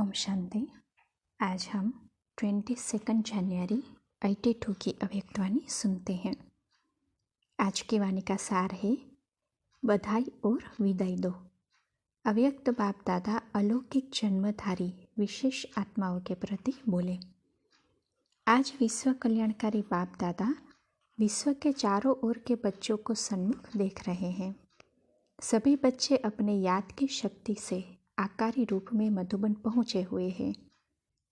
ओम शांति। आज हम 22 जनवरी 82 की अव्यक्तवाणी सुनते हैं। आज की वाणी का सार है, बधाई और विदाई दो। अव्यक्त बाप दादा अलौकिक जन्मधारी विशेष आत्माओं के प्रति बोले। आज विश्व कल्याणकारी बाप दादा विश्व के चारों ओर के बच्चों को सन्मुख देख रहे हैं। सभी बच्चे अपने याद की शक्ति से आकारी रूप में मधुबन पहुँचे हुए हैं।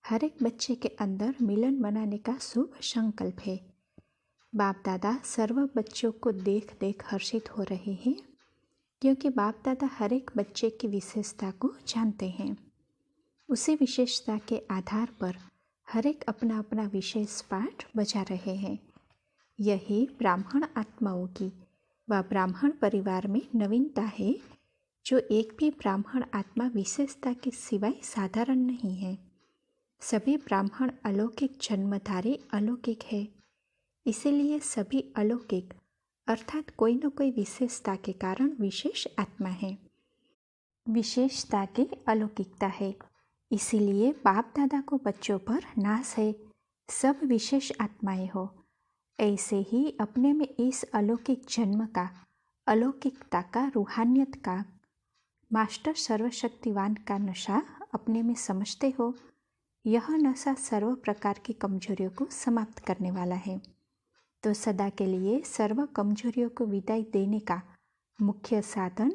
हर एक बच्चे के अंदर मिलन मनाने का शुभ संकल्प है। बाप दादा सर्व बच्चों को देख देख हर्षित हो रहे हैं, क्योंकि बाप दादा हर एक बच्चे की विशेषता को जानते हैं। उसी विशेषता के आधार पर हर एक अपना अपना विशेष पाठ बजा रहे हैं। यही ब्राह्मण आत्माओं की व ब्राह्मण परिवार में नवीनता है, जो एक भी ब्राह्मण आत्मा विशेषता के सिवाय साधारण नहीं है। सभी ब्राह्मण अलौकिक जन्मधारी अलौकिक है, इसीलिए सभी अलौकिक अर्थात कोई न कोई विशेषता के कारण विशेष आत्मा है। विशेषता की अलौकिकता है, इसीलिए बाप दादा को बच्चों पर नाज है। सब विशेष आत्माएं हो, ऐसे ही अपने में इस अलौकिक जन्म का, अलौकिकता का, रूहानियत का, मास्टर सर्वशक्तिवान का नशा अपने में समझते हो। यह नशा सर्व प्रकार की कमजोरियों को समाप्त करने वाला है। तो सदा के लिए सर्व कमजोरियों को विदाई देने का मुख्य साधन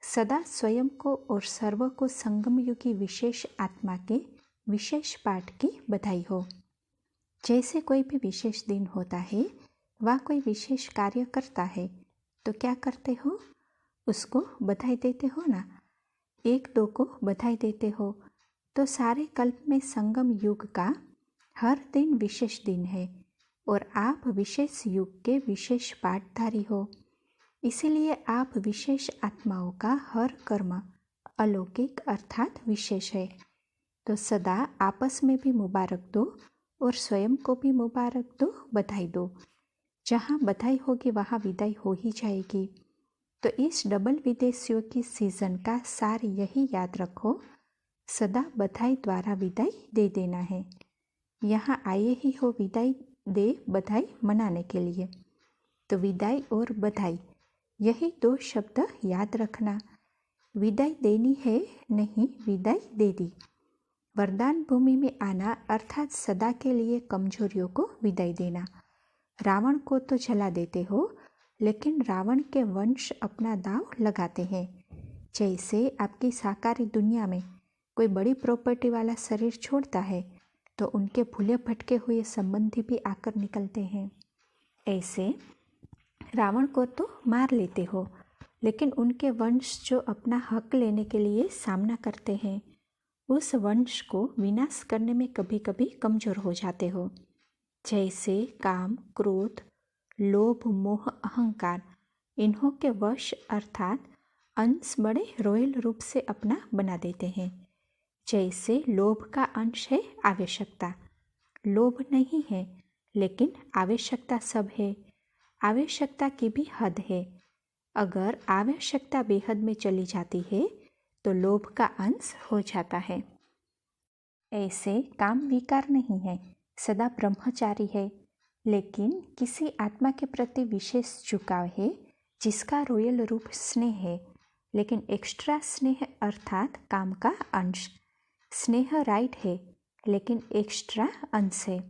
सदा स्वयं को और सर्व को संगम युगी विशेष आत्मा के विशेष पाठ की बधाई हो। जैसे कोई भी विशेष दिन होता है व कोई विशेष कार्य करता है, तो क्या करते हो? उसको बधाई देते हो ना। एक दो को बधाई देते हो, तो सारे कल्प में संगम युग का हर दिन विशेष दिन है और आप विशेष युग के विशेष पाठधारी हो। इसीलिए आप विशेष आत्माओं का हर कर्म अलौकिक अर्थात विशेष है। तो सदा आपस में भी मुबारक दो और स्वयं को भी मुबारक दो, बधाई दो। जहाँ बधाई होगी वहाँ विदाई हो ही जाएगी। तो इस डबल विदेशियों की सीजन का सार यही याद रखो, सदा बधाई द्वारा विदाई दे देना है। यहाँ आए ही हो विदाई दे बधाई मनाने के लिए। तो विदाई और बधाई, यही दो शब्द याद रखना। विदाई देनी है, नहीं विदाई दे दी। वरदान भूमि में आना अर्थात सदा के लिए कमजोरियों को विदाई देना। रावण को तो जला देते हो, लेकिन रावण के वंश अपना दाव लगाते हैं। जैसे आपकी साकारी दुनिया में कोई बड़ी प्रॉपर्टी वाला शरीर छोड़ता है, तो उनके भूले भटके हुए संबंधी भी आकर निकलते हैं। ऐसे रावण को तो मार लेते हो, लेकिन उनके वंश जो अपना हक लेने के लिए सामना करते हैं, उस वंश को विनाश करने में कभी कभी कमजोर हो जाते हो। जैसे काम, क्रोध, लोभ, मोह, अहंकार, इन्हों के वश अर्थात अंश बड़े रोयल रूप से अपना बना देते हैं। जैसे लोभ का अंश है आवश्यकता। लोभ नहीं है, लेकिन आवश्यकता सब है। आवश्यकता की भी हद है। अगर आवश्यकता बेहद में चली जाती है, तो लोभ का अंश हो जाता है। ऐसे काम विकार नहीं है, सदा ब्रह्मचारी है, लेकिन किसी आत्मा के प्रति विशेष झुकाव है, जिसका रोयल रूप स्नेह है, लेकिन एक्स्ट्रा स्नेह अर्थात काम का अंश। स्नेह राइट है, लेकिन एक्स्ट्रा अंश है।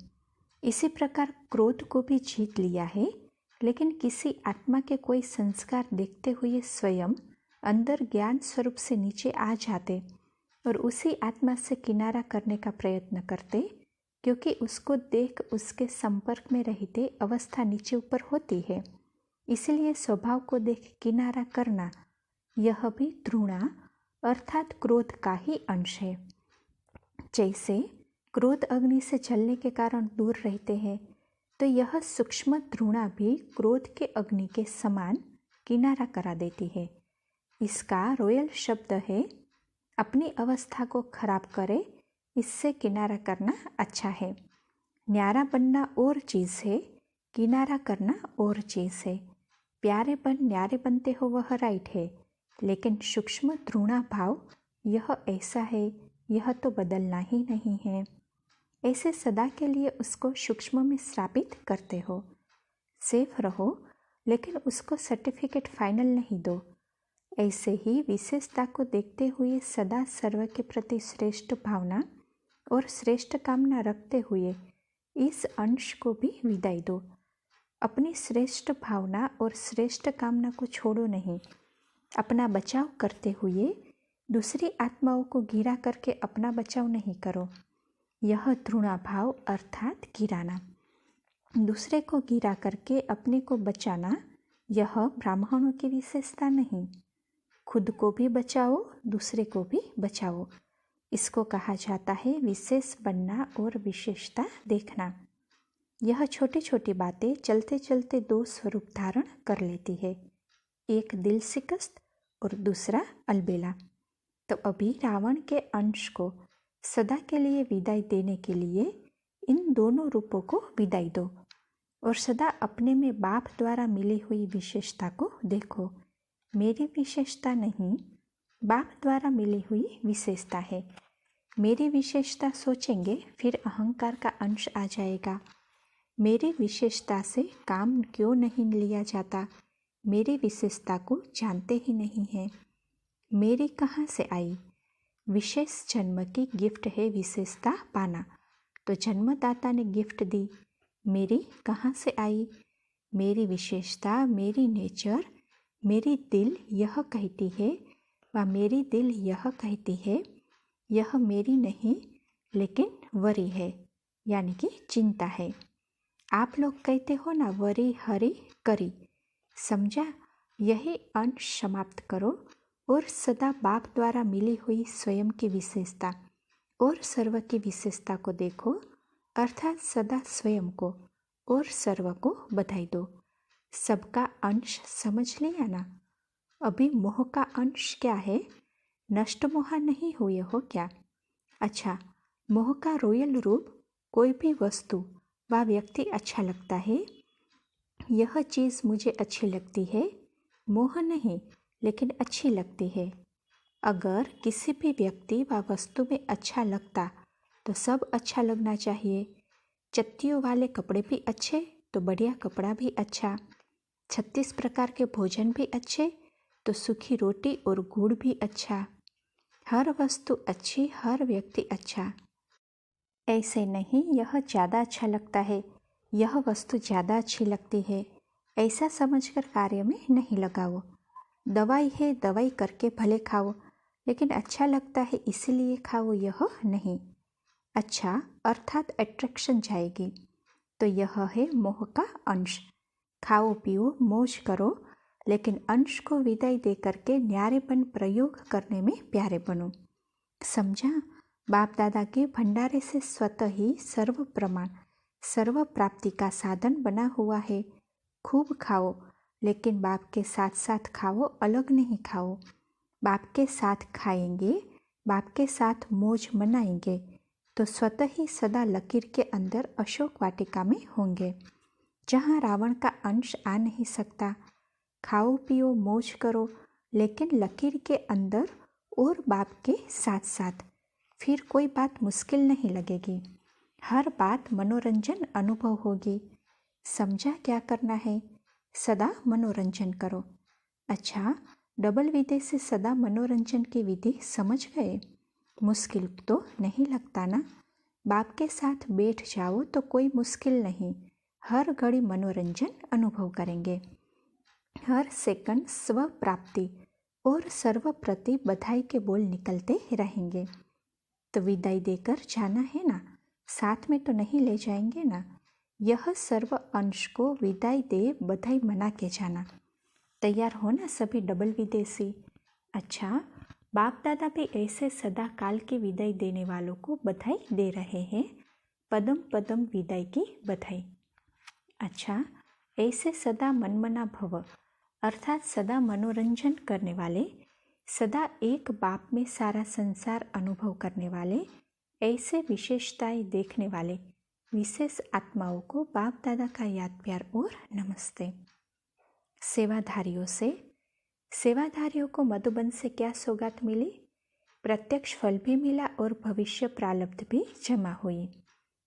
इसी प्रकार क्रोध को भी जीत लिया है, लेकिन किसी आत्मा के कोई संस्कार देखते हुए स्वयं अंदर ज्ञान स्वरूप से नीचे आ जाते और उसी आत्मा से किनारा करने का प्रयत्न करते, क्योंकि उसको देख उसके संपर्क में रहते अवस्था नीचे ऊपर होती है। इसलिए स्वभाव को देख किनारा करना, यह भी ध्रुणा अर्थात क्रोध का ही अंश है। जैसे क्रोध अग्नि से जलने के कारण दूर रहते हैं, तो यह सूक्ष्म ध्रुणा भी क्रोध के अग्नि के समान किनारा करा देती है। इसका रोयल शब्द है, अपनी अवस्था को खराब करे, इससे किनारा करना अच्छा है। न्यारा बनना और चीज़ है, किनारा करना और चीज़ है। प्यारे बन न्यारे बनते हो वह राइट है, लेकिन सूक्ष्म ध्रुणा भाव यह ऐसा है यह तो बदलना ही नहीं है। ऐसे सदा के लिए उसको सूक्ष्म में श्रापित करते हो। सेफ रहो, लेकिन उसको सर्टिफिकेट फाइनल नहीं दो। ऐसे ही विशेषता को देखते हुए सदा सर्व के प्रति श्रेष्ठ भावना और श्रेष्ठ कामना रखते हुए इस अंश को भी विदाई दो। अपनी श्रेष्ठ भावना और श्रेष्ठ कामना को छोड़ो नहीं। अपना बचाव करते हुए दूसरी आत्माओं को घिरा करके अपना बचाव नहीं करो। यह तृणा भाव अर्थात गिराना। दूसरे को घिरा करके अपने को बचाना, यह ब्राह्मणों की विशेषता नहीं। खुद को भी बचाओ, दूसरे को भी बचाओ। इसको कहा जाता है विशेष बनना और विशेषता देखना। यह छोटी छोटी बातें चलते चलते दो स्वरूप धारण कर लेती है, एक दिल शिकस्त और दूसरा अलबेला। तो अभी रावण के अंश को सदा के लिए विदाई देने के लिए इन दोनों रूपों को विदाई दो और सदा अपने में बाप द्वारा मिली हुई विशेषता को देखो। मेरी विशेषता नहीं, बाप द्वारा मिली हुई विशेषता है। मेरी विशेषता सोचेंगे फिर अहंकार का अंश आ जाएगा। मेरी विशेषता से काम क्यों नहीं लिया जाता? मेरी विशेषता को जानते ही नहीं हैं। मेरी कहाँ से आई? विशेष जन्म की गिफ्ट है विशेषता पाना, तो जन्मदाता ने गिफ्ट दी। मेरी कहाँ से आई? मेरी विशेषता, मेरी नेचर, मेरी दिल यह कहती है व मेरी दिल यह कहती है यह मेरी नहीं लेकिन वरी है, यानी कि चिंता है। आप लोग कहते हो ना वरी हरि करी, समझा? यही अंश समाप्त करो और सदा बाप द्वारा मिली हुई स्वयं की विशेषता और सर्व की विशेषता को देखो, अर्थात सदा स्वयं को और सर्व को बधाई दो। सबका अंश समझ लिया ना? अभी मोह का अंश क्या है? नष्ट मोह नहीं हुए हो क्या? अच्छा, मोह का रॉयल रूप कोई भी वस्तु व व्यक्ति अच्छा लगता है, यह चीज़ मुझे अच्छी लगती है, मोह नहीं लेकिन अच्छी लगती है। अगर किसी भी व्यक्ति व वस्तु में अच्छा लगता तो सब अच्छा लगना चाहिए। चत्तियों वाले कपड़े भी अच्छे तो बढ़िया कपड़ा भी अच्छा, 36 प्रकार के भोजन भी अच्छे तो सूखी रोटी और गुड़ भी अच्छा। हर वस्तु अच्छी, हर व्यक्ति अच्छा। ऐसे नहीं यह ज़्यादा अच्छा लगता है, यह वस्तु ज़्यादा अच्छी लगती है, ऐसा समझकर कार्य में नहीं लगाओ। दवाई है, दवाई करके भले खाओ, लेकिन अच्छा लगता है इसलिए खाओ, यह नहीं। अच्छा अर्थात अट्रैक्शन जाएगी। तो यह है मोह का अंश। खाओ पियो मौज करो, लेकिन अंश को विदाई दे करके न्यारेपन प्रयोग करने में प्यारे बनो। समझा? बाप दादा के भंडारे से स्वतः ही सर्व प्रमाण, सर्व प्राप्ति का साधन बना हुआ है। खूब खाओ, लेकिन बाप के साथ साथ खाओ, अलग नहीं खाओ। बाप के साथ खाएंगे, बाप के साथ मौज मनाएंगे तो स्वतः ही सदा लकीर के अंदर अशोक वाटिका में होंगे, जहाँ रावण का अंश आ नहीं सकता। खाओ पियो मौज करो, लेकिन लकीर के अंदर और बाप के साथ साथ, फिर कोई बात मुश्किल नहीं लगेगी। हर बात मनोरंजन अनुभव होगी। समझा क्या करना है? सदा मनोरंजन करो। अच्छा, डबल विधि से सदा मनोरंजन की विधि समझ गए? मुश्किल तो नहीं लगता ना? बाप के साथ बैठ जाओ तो कोई मुश्किल नहीं, हर घड़ी मनोरंजन अनुभव करेंगे। हर सेकंड स्व प्राप्ति और सर्व प्रति बधाई के बोल निकलते रहेंगे। तो विदाई देकर जाना है ना, साथ में तो नहीं ले जाएंगे ना। यह सर्व अंश को विदाई दे बधाई मना के जाना। तैयार हो ना सभी डबल विदेशी? अच्छा, बाप दादा भी ऐसे सदा काल की विदाई देने वालों को बधाई दे रहे हैं, पदम पदम विदाई की बधाई। अच्छा, ऐसे सदा मनमना भव अर्थात सदा मनोरंजन करने वाले, सदा एक बाप में सारा संसार अनुभव करने वाले, ऐसे विशेषताएं देखने वाले विशेष आत्माओं को बाप दादा का याद प्यार और नमस्ते। सेवाधारियों को मधुबन से क्या सौगात मिली? प्रत्यक्ष फल भी मिला और भविष्य प्रारब्ध भी जमा हुई,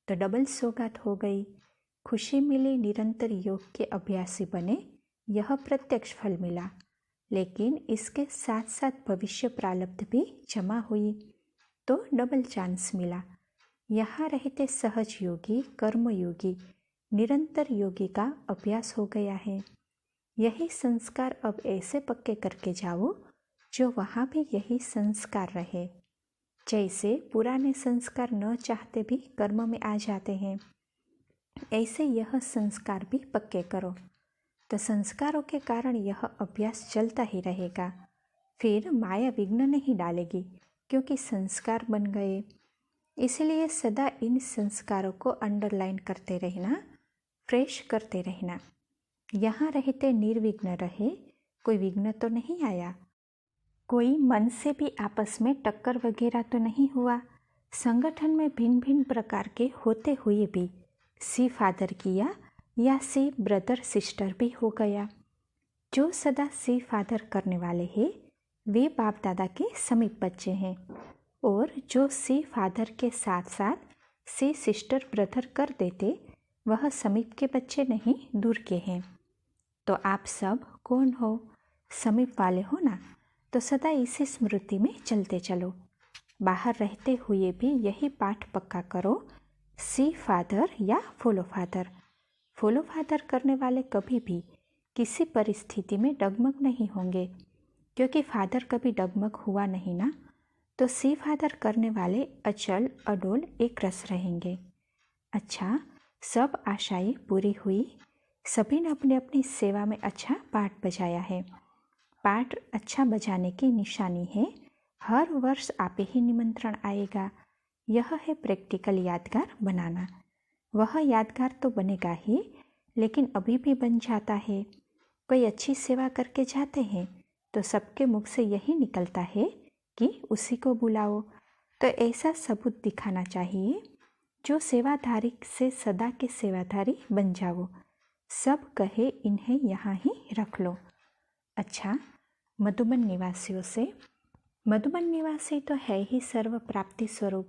तो डबल सौगात हो गई। खुशी मिली, निरंतर योग के अभ्यासी बने, यह प्रत्यक्ष फल मिला। लेकिन इसके साथ साथ भविष्य प्रारब्ध भी जमा हुई, तो डबल चांस मिला। यहाँ रहते सहज योगी, कर्मयोगी, निरंतर योगी का अभ्यास हो गया है। यही संस्कार अब ऐसे पक्के करके जाओ जो वहाँ भी यही संस्कार रहे। जैसे पुराने संस्कार न चाहते भी कर्म में आ जाते हैं, ऐसे यह संस्कार भी पक्के करो, तो संस्कारों के कारण यह अभ्यास चलता ही रहेगा। फिर माया विघ्न नहीं डालेगी, क्योंकि संस्कार बन गए। इसलिए सदा इन संस्कारों को अंडरलाइन करते रहना, फ्रेश करते रहना। यहाँ रहते निर्विघ्न रहे, कोई विघ्न तो नहीं आया, कोई मन से भी आपस में टक्कर वगैरह तो नहीं हुआ। संगठन में भिन्न भिन्न प्रकार के होते हुए भी सी फादर किया या सी ब्रदर सिस्टर भी हो गया। जो सदा सी फादर करने वाले हैं वे बाप दादा के समीप बच्चे हैं, और जो सी फादर के साथ साथ सी सिस्टर ब्रदर कर देते वह समीप के बच्चे नहीं, दूर के हैं। तो आप सब कौन हो? समीप वाले हो ना, तो सदा इसी स्मृति में चलते चलो। बाहर रहते हुए भी यही पाठ पक्का करो, सी फादर या फॉलो फादर। फॉलो फादर करने वाले कभी भी किसी परिस्थिति में डगमग नहीं होंगे, क्योंकि फादर कभी डगमग हुआ नहीं ना। तो सी फादर करने वाले अचल अडोल एक रस रहेंगे। अच्छा, सब आशाएं पूरी हुई, सभी ने अपनी अपनी सेवा में अच्छा पाठ बजाया है। पाठ अच्छा बजाने की निशानी है, हर वर्ष आप ही निमंत्रण आएगा। यह है प्रैक्टिकल यादगार बनाना। वह यादगार तो बनेगा ही, लेकिन अभी भी बन जाता है। कोई अच्छी सेवा करके जाते हैं तो सबके मुख से यही निकलता है कि उसी को बुलाओ। तो ऐसा सबूत दिखाना चाहिए जो सेवाधारी से सदा के सेवाधारी बन जाओ। सब कहे इन्हें यहाँ ही रख लो। अच्छा, मधुबन निवासियों से, मधुबन निवासी तो है ही सर्व प्राप्ति स्वरूप,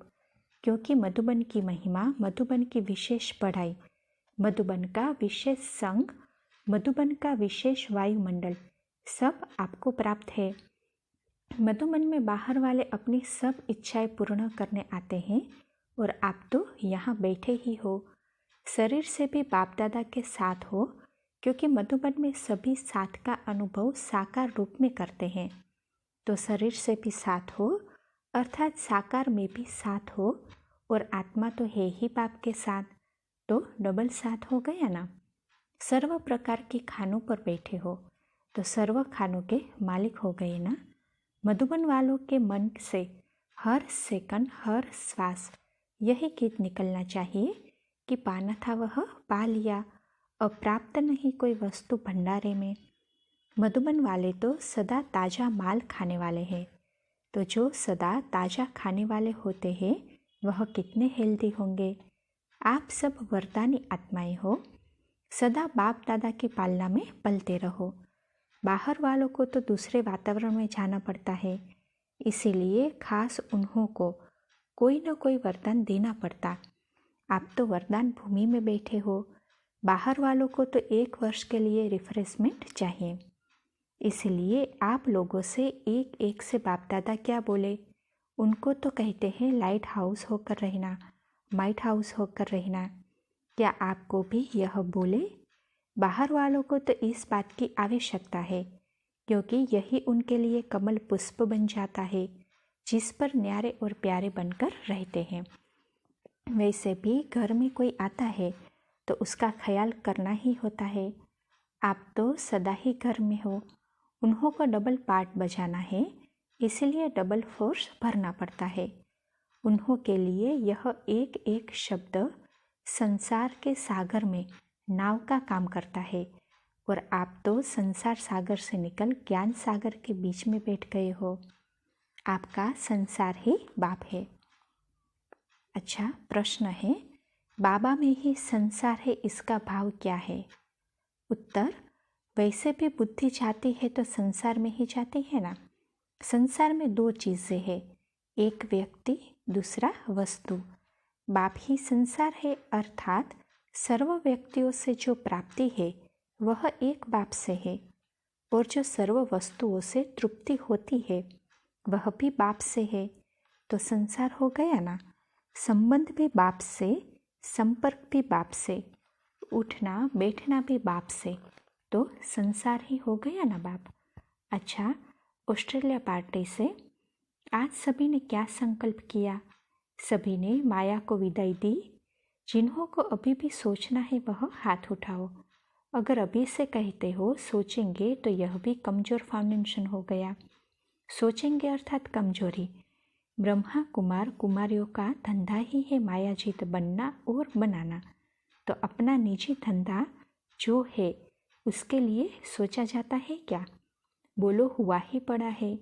क्योंकि मधुबन की महिमा, मधुबन की विशेष पढ़ाई, मधुबन का विशेष संग, मधुबन का विशेष वायुमंडल सब आपको प्राप्त है। मधुबन में बाहर वाले अपनी सब इच्छाएं पूर्ण करने आते हैं और आप तो यहाँ बैठे ही हो। शरीर से भी बाप दादा के साथ हो, क्योंकि मधुबन में सभी साथ का अनुभव साकार रूप में करते हैं। तो शरीर से भी साथ हो, अर्थात साकार में भी साथ हो, और आत्मा तो है ही बाप के साथ, तो डबल साथ हो गया ना। सर्व प्रकार के खानों पर बैठे हो तो सर्व खानों के मालिक हो गए ना। मधुबन वालों के मन से हर सेकंड, हर श्वास यही गीत निकलना चाहिए कि पाना था वह पा लिया, अब प्राप्त नहीं कोई वस्तु भंडारे में। मधुबन वाले तो सदा ताज़ा माल खाने वाले हैं, तो जो सदा ताज़ा खाने वाले होते हैं वह कितने हेल्दी होंगे। आप सब वरदानी आत्माएं हो, सदा बाप दादा की पालना में पलते रहो। बाहर वालों को तो दूसरे वातावरण में जाना पड़ता है, इसीलिए खास उन्हों को कोई न कोई वरदान देना पड़ता। आप तो वरदान भूमि में बैठे हो, बाहर वालों को तो 1 वर्ष के लिए रिफ्रेशमेंट चाहिए। इसलिए आप लोगों से एक एक से बाप दादा क्या बोले, उनको तो कहते हैं लाइट हाउस होकर रहना, माइट हाउस होकर रहना। क्या आपको भी यह बोले? बाहर वालों को तो इस बात की आवश्यकता है, क्योंकि यही उनके लिए कमल पुष्प बन जाता है, जिस पर न्यारे और प्यारे बनकर रहते हैं। वैसे भी घर में कोई आता है तो उसका ख्याल करना ही होता है। आप तो सदा ही घर में हो, उन्हों को डबल पार्ट बजाना है, इसलिए डबल फोर्स भरना पड़ता है। उन्हों के लिए यह एक एक शब्द संसार के सागर में नाव का काम करता है, और आप तो संसार सागर से निकल ज्ञान सागर के बीच में बैठ गए हो। आपका संसार ही बाप है। अच्छा, प्रश्न है, बाबा में ही संसार है, इसका भाव क्या है? उत्तर, वैसे भी बुद्धि जाती है तो संसार में ही जाती है ना। संसार में 2 चीज़ें हैं, एक व्यक्ति, दूसरा वस्तु। बाप ही संसार है, अर्थात सर्व व्यक्तियों से जो प्राप्ति है वह एक बाप से है, और जो सर्व वस्तुओं से तृप्ति होती है वह भी बाप से है। तो संसार हो गया ना। संबंध भी बाप से, संपर्क भी बाप से, उठना बैठना भी बाप से, तो संसार ही हो गया ना बाप। अच्छा, ऑस्ट्रेलिया पार्टी से आज सभी ने क्या संकल्प किया? सभी ने माया को विदाई दी। जिन्हों को अभी भी सोचना है वह हाथ उठाओ। अगर अभी से कहते हो सोचेंगे तो यह भी कमज़ोर फाउंडेशन हो गया। सोचेंगे अर्थात कमजोरी। ब्रह्मा कुमार कुमारियों का धंधा ही है मायाजीत बनना और बनाना। तो अपना निजी धंधा जो है उसके लिए सोचा जाता है क्या? बोलो, हुआ ही पड़ा है।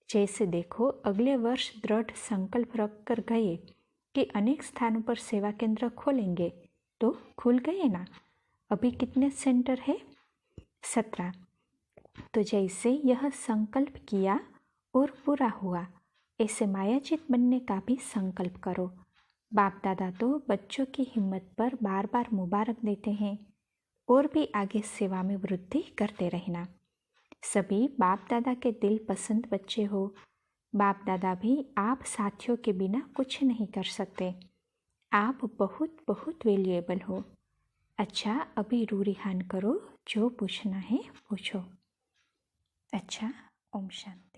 जैसे देखो, अगले वर्ष दृढ़ संकल्प रख कर गए कि अनेक स्थानों पर सेवा केंद्र खोलेंगे, तो खुल गए ना। अभी कितने सेंटर है? 17। तो जैसे यह संकल्प किया और पूरा हुआ, ऐसे मायाजीत बनने का भी संकल्प करो। बाप दादा तो बच्चों की हिम्मत पर बार बार मुबारक देते हैं, और भी आगे सेवा में वृद्धि करते रहना। सभी बाप दादा के दिल पसंद बच्चे हो। बाप दादा भी आप साथियों के बिना कुछ नहीं कर सकते। आप बहुत बहुत वैल्यूएबल हो। अच्छा, अभी रूरिहान करो, जो पूछना है पूछो। अच्छा, ओम शांति।